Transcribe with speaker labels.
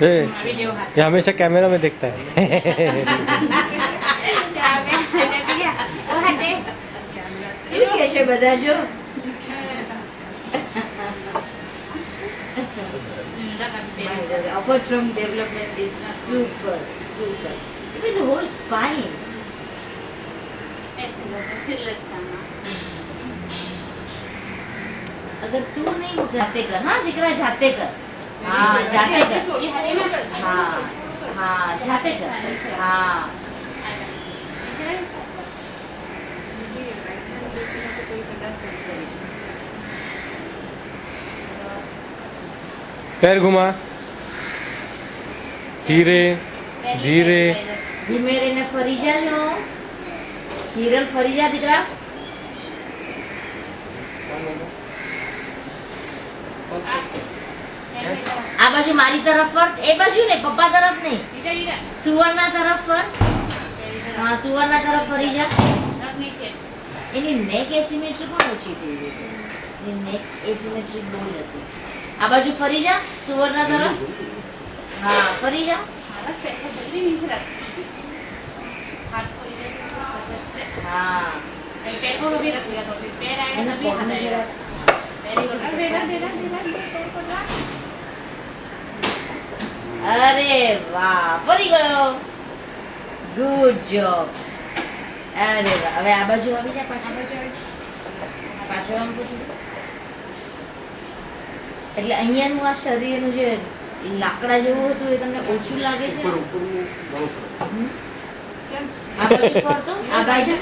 Speaker 1: ये हमेशा कैमरा में देखता है
Speaker 2: બધા જો upper trunk development is super. Even the whole spine. अगर तू नहीं जाते कर, हाँ दिकरा जाते कर, हाँ जाते कर, हाँ जाते कर, हाँ
Speaker 1: पैर घुमा धीरे धीरे
Speaker 2: धीमे रहीने फरी जाજો કિરણ ફરી જા દીકરા આ બાજુ મારી તરફ ફર એ બાજુ ને પપ્પા તરફ નહીં સુવર્ણા તરફ ફર હા સુવર્ણા તરફ ફરી જા એની નેક એસિમેટ્રી પણ ઓછી થઈ ગઈ છે એની નેક એસિમેટ્રી બહુ હતી આ બાજુ ફરી જા સુવર્ણા તરફ હા ફરી જા हाँ पैर को भी रखिएगा तो फिर पैर आएगा तभी हाथ आएगा अरे वाह परी गयो गुड जॉब अरे वाह હવે આ બાજુ આવી જા પાછો આમ પૂછું એટલે અહીંયાનું આ શરીરનું જે લાકડા જેવું હતું એ તમને ઓછું લાગે છે આ બાજુ ફરતો આ બાજુ